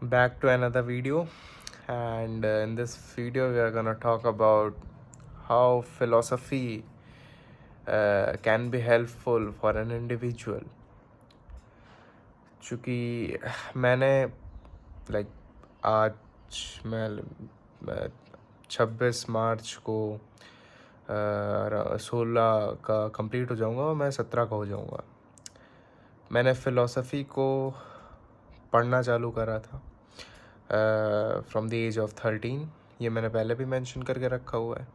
Back to another video, and in this video we are going to talk about how philosophy can be helpful for an individual. चूँकि मैंने like आज मैं 26 मार्च को 16 का complete हो जाऊंगा और मैं 17 का हो जाऊंगा। मैंने फ़िलॉसफ़ी को पढ़ना चालू करा था फ्रॉम द एज ऑफ 13। ये मैंने पहले भी मेंशन करके रखा हुआ है।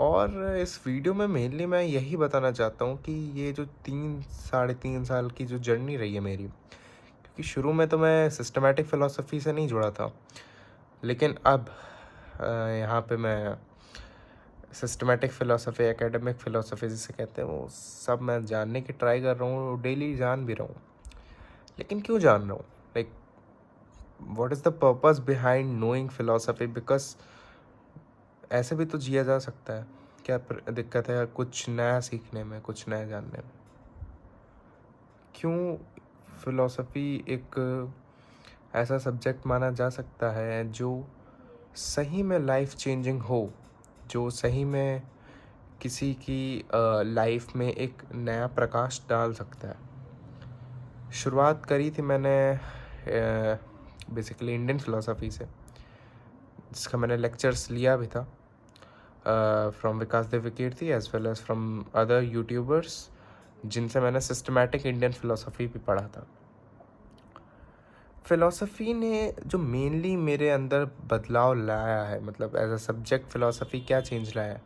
और इस वीडियो में मेनली मैं यही बताना चाहता हूँ कि ये जो 3-3.5 साल की जो जर्नी रही है मेरी, क्योंकि शुरू में तो मैं सिस्टमैटिक फ़िलॉसफ़ी से नहीं जुड़ा था, लेकिन अब यहाँ पे मैं सिस्टमैटिक फ़िलॉसफ़ी, एकेडमिक फ़िलॉसफ़ी जिसे कहते हैं, वो सब मैं जानने की ट्राई कर रहा हूँ, डेली जान भी रहा हूँ। लेकिन क्यों जान रहा हूँ? Like what is the purpose behind knowing philosophy? Because ऐसे भी तो जिया जा सकता है। क्या दिक्कत है कुछ नया सीखने में, कुछ नया जानने में? क्यों फ़िलॉसफ़ी एक ऐसा सब्जेक्ट माना जा सकता है जो सही में लाइफ चेंजिंग हो, जो सही में किसी की लाइफ में एक नया प्रकाश डाल सकता है। शुरुआत करी थी मैंने बेसिकली इंडियन फ़िलॉसफ़ी से, जिसका मैंने लेक्चर्स लिया भी था from Vikas Divyakirti as well as from other YouTubers, जिनसे मैंने सिस्टमैटिक इंडियन फ़िलॉसफ़ी भी पढ़ा था। फ़िलॉसफ़ी ने जो मेनली मेरे अंदर बदलाव लाया है, मतलब एज अ सब्जेक्ट फ़िलॉसफ़ी क्या चेंज लाया है,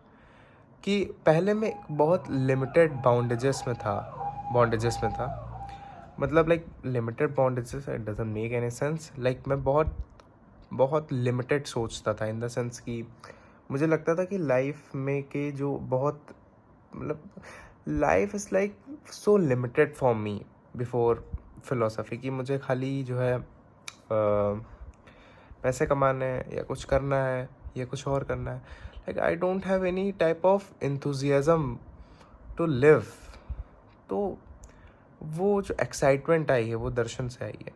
कि पहले मैं बहुत लिमिटेड बॉन्डेजेस में था। मतलब like limited bondages, it doesn't make any sense. Like मैं बहुत बहुत लिमिटेड सोचता था, इन द सेंस कि मुझे लगता था कि लाइफ में के जो बहुत मतलब life is like so limited for me before philosophy, कि मुझे खाली जो है पैसे कमाने हैं या कुछ करना है या कुछ और करना है। Like I don't have any type of enthusiasm to live. तो वो जो एक्साइटमेंट आई है वो दर्शन से आई है,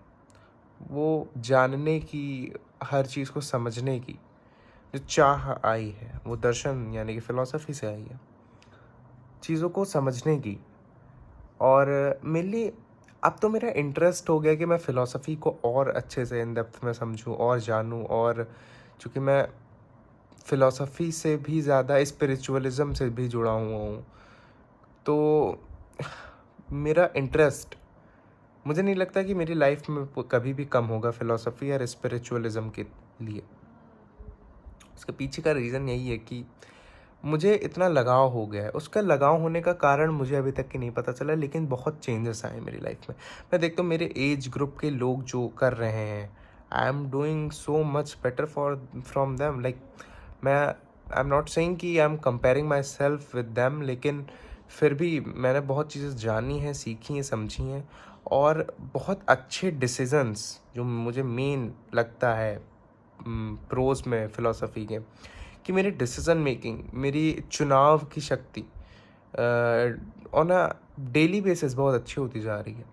वो जानने की, हर चीज़ को समझने की जो चाह आई है वो दर्शन यानी कि फ़िलॉसफ़ी से आई है, चीज़ों को समझने की। और मेनली अब तो मेरा इंटरेस्ट हो गया कि मैं फ़िलॉसफ़ी को और अच्छे से इन डेप्थ में समझूं और जानूं। और चूँकि मैं फ़िलॉसफ़ी से भी ज़्यादा स्पिरिचुअलिज़म से भी जुड़ा हुआ हूँ, तो मेरा इंटरेस्ट, मुझे नहीं लगता कि मेरी लाइफ में कभी भी कम होगा फ़िलॉसफ़ी और स्पिरिचुअलिज़म के लिए। उसके पीछे का रीज़न यही है कि मुझे इतना लगाव हो गया है। उसका लगाव होने का कारण मुझे अभी तक कि नहीं पता चला, लेकिन बहुत चेंजेस आए मेरी लाइफ में। मैं देखता हूँ मेरे एज ग्रुप के लोग जो कर रहे हैं, I am doing so much better from them. Like मैं आई एम नॉट सेइंग कि I am comparing my self with them, लेकिन फिर भी मैंने बहुत चीज़ें जानी हैं, सीखी हैं, समझी हैं, और बहुत अच्छे डिसीजंस जो मुझे मेन लगता है प्रोज में फ़िलॉसफ़ी के, कि मेरी डिसीज़न मेकिंग, मेरी चुनाव की शक्ति ऑन अ डेली बेसिस बहुत अच्छी होती जा रही है।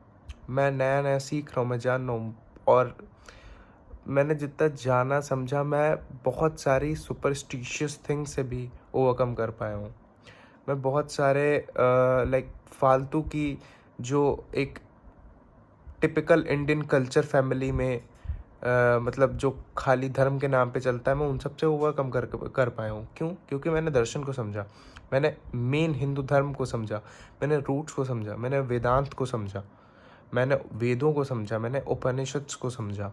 मैं नया नया सीख रहा हूँ, मैं जान रहा हूँ, और मैंने जितना जाना समझा, मैं बहुत सारी सुपरस्टिशियस थिंग से भी ओवरकम कर पाया हूँ। मैं बहुत सारे लाइक फालतू की, जो एक टिपिकल इंडियन कल्चर फैमिली में मतलब जो खाली धर्म के नाम पे चलता है, मैं उन सब से ओवरकम कर पाया हूँ। क्यों? क्योंकि मैंने दर्शन को समझा, मैंने मेन हिंदू धर्म को समझा, मैंने रूट्स को समझा, मैंने वेदांत को समझा, मैंने वेदों को समझा, मैंने उपनिषद्स को समझा।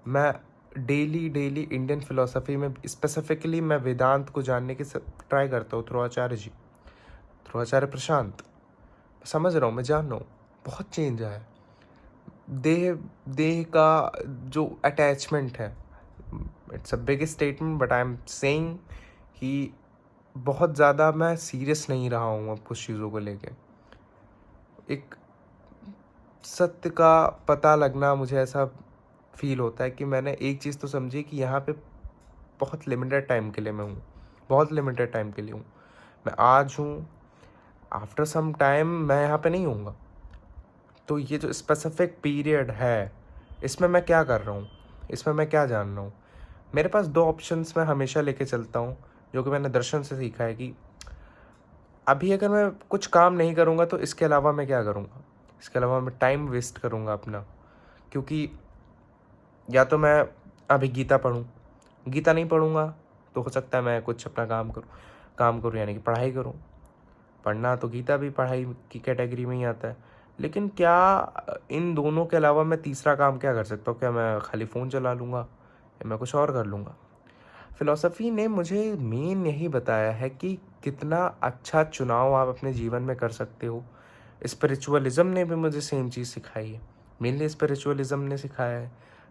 मैं डेली डेली इंडियन फिलोसफी में स्पेसिफिकली मैं वेदांत को जानने की ट्राई करता हूँ, थ्रू आचार्य जी, थ्रू आचार्य प्रशांत। समझ रहा हूँ, मैं जान रहा हूँ, बहुत चेंज आया है। देह देह का जो अटैचमेंट है, it's a big statement, but I am saying कि बहुत ज़्यादा मैं सीरियस नहीं रहा हूँ अब कुछ चीज़ों को लेके। एक सत्य का पता लगना, मुझे ऐसा फील होता है कि मैंने एक चीज़ तो समझी कि यहाँ पे बहुत लिमिटेड टाइम के लिए मैं हूँ, बहुत लिमिटेड टाइम के लिए हूँ। मैं आज हूँ, आफ्टर सम टाइम मैं यहाँ पे नहीं हूँगा। तो ये जो स्पेसिफिक पीरियड है, इसमें मैं क्या कर रहा हूँ, इसमें मैं क्या जान रहा हूँ। मेरे पास 2 ऑप्शंस मैं हमेशा लेके चलता हूँ, जो कि मैंने दर्शन से सीखा है कि अभी अगर मैं कुछ काम नहीं करूँगा तो इसके अलावा मैं क्या करूँगा? इसके अलावा मैं टाइम वेस्ट करूँगा अपना, क्योंकि या तो मैं अभी गीता पढूँ, गीता नहीं पढ़ूँगा तो हो सकता है मैं कुछ अपना काम करूँ यानी कि पढ़ाई करूँ। पढ़ना तो गीता भी पढ़ाई की कैटेगरी में ही आता है, लेकिन क्या इन दोनों के अलावा मैं तीसरा काम क्या कर सकता हूँ? क्या मैं खाली फ़ोन चला लूँगा या मैं कुछ और कर लूँगा? फ़िलॉसफ़ी ने मुझे मेन यही बताया है कि कितना अच्छा चुनाव आप अपने जीवन में कर सकते हो। स्पिरिचुअलिज़्म ने भी मुझे सेम चीज़ सिखाई है, मेनली स्पिरिचुअलिज़्म ने सिखाया है।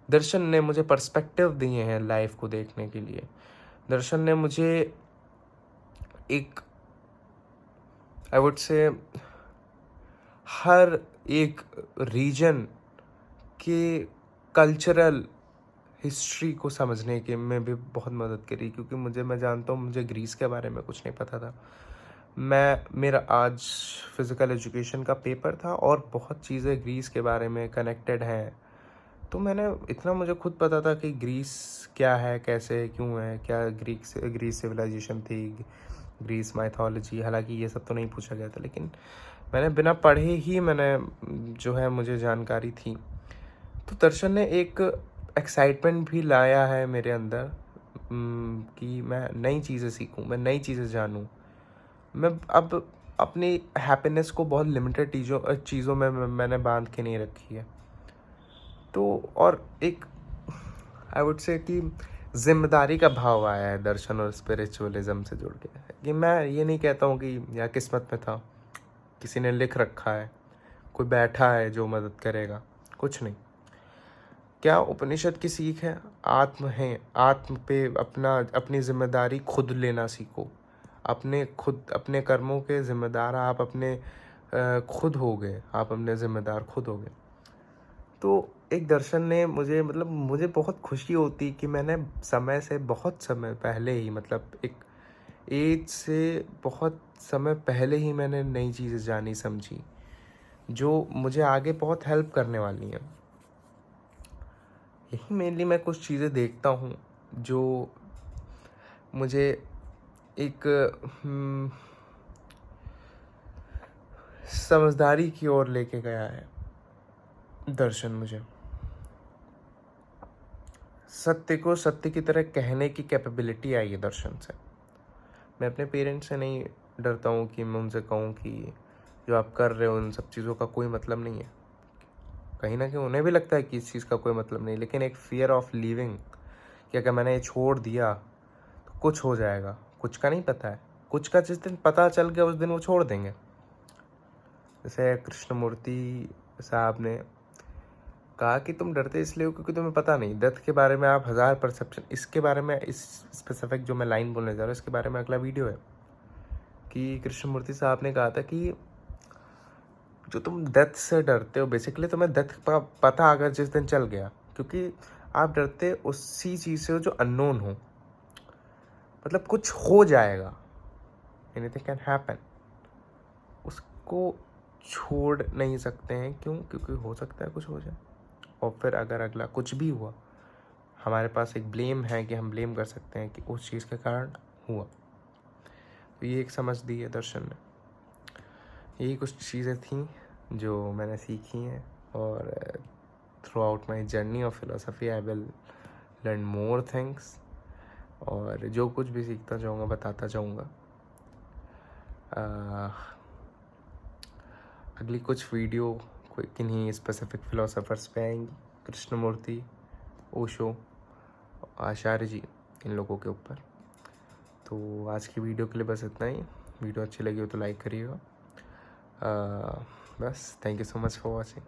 दर्शन ने मुझे पर्सपेक्टिव दिए हैं लाइफ़ को देखने के लिए। दर्शन ने मुझे एक, आई वुड से, हर एक रीजन के कल्चरल हिस्ट्री को समझने के में भी बहुत मदद करी, क्योंकि मैं जानता हूँ मुझे ग्रीस के बारे में कुछ नहीं पता था। मेरा आज फिज़िकल एजुकेशन का पेपर था और बहुत चीज़ें ग्रीस के बारे में कनेक्टेड हैं। तो इतना मुझे खुद पता था कि ग्रीस क्या है, कैसे है, क्यों है, क्या ग्रीस सिविलाइजेशन थी, ग्रीस माइथोलॉजी, हालांकि ये सब तो नहीं पूछा गया था, लेकिन मैंने बिना पढ़े ही जो है मुझे जानकारी थी। तो दर्शन ने एक एक्साइटमेंट भी लाया है मेरे अंदर, कि मैं नई चीज़ें सीखूं, मैं नई चीज़ें जानूं। मैं अब अपनी हैप्पीनेस को बहुत लिमिटेड चीज़ों में मैंने बांध के नहीं रखी है। तो और एक, आई वुड से कि जिम्मेदारी का भाव आया है दर्शन और स्पिरिचुअलिज्म से जुड़ के, कि मैं ये नहीं कहता हूँ कि या किस्मत में था, किसी ने लिख रखा है, कोई बैठा है जो मदद करेगा, कुछ नहीं। क्या उपनिषद की सीख है? आत्म पे अपनी जिम्मेदारी खुद लेना सीखो। अपने कर्मों के जिम्मेदार आप खुद हो गए, आप अपने जिम्मेदार खुद हो गए। तो एक दर्शन ने मुझे बहुत खुशी होती कि मैंने बहुत समय पहले ही, एक एज से बहुत समय पहले ही मैंने नई चीज़ें जानी समझी, जो मुझे आगे बहुत हेल्प करने वाली हैं। यही मेनली मैं कुछ चीज़ें देखता हूँ जो मुझे एक समझदारी की ओर लेके गया है दर्शन मुझे। सत्य को सत्य की तरह कहने की कैपेबिलिटी आई है दर्शन से। मैं अपने पेरेंट्स से नहीं डरता हूँ कि मैं उनसे कहूँ कि जो आप कर रहे हो उन सब चीज़ों का कोई मतलब नहीं है। कहीं ना कहीं उन्हें भी लगता है कि इस चीज़ का कोई मतलब नहीं, लेकिन एक फियर ऑफ लिविंग, कि अगर मैंने ये छोड़ दिया तो कुछ हो जाएगा। कुछ का नहीं पता है, कुछ का जिस दिन पता चल गया उस दिन वो छोड़ देंगे। जैसे कृष्णमूर्ति साहब ने कहा कि तुम डरते इसलिए हो क्योंकि तुम्हें पता नहीं। डेथ के बारे में आप 1000 परसेप्शन, इसके बारे में, इस स्पेसिफिक जो मैं लाइन बोलने जा रहा हूँ इसके बारे में अगला वीडियो है, कि कृष्णमूर्ति साहब ने कहा था कि जो तुम डेथ से डरते हो, बेसिकली तुम्हें डेथ का पता अगर जिस दिन चल गया, क्योंकि आप डरते उसी चीज़ से हो जो अननोन हो, कुछ हो जाएगा, एनीथिंग कैन हैपन, उसको छोड़ नहीं सकते हैं। क्यों? क्योंकि हो सकता है कुछ हो जाए, और फिर अगर अगला कुछ भी हुआ, हमारे पास एक ब्लेम है कि हम ब्लेम कर सकते हैं कि उस चीज़ के कारण हुआ। तो ये एक समझ दी है दर्शन ने। यही कुछ चीज़ें थी जो मैंने सीखी हैं, और through out my journey of philosophy I will learn more things, और जो कुछ भी सीखता जाऊँगा बताता जाऊँगा। अगली कुछ वीडियो कोई किन्हीं स्पेसिफिक फिलोसोफर्स पे आएंगी, कृष्णमूर्ति, ओशो, आचार्य जी, इन लोगों के ऊपर। तो आज की वीडियो के लिए बस इतना ही। वीडियो अच्छी लगी हो तो लाइक करिएगा। बस, thank you so much for watching.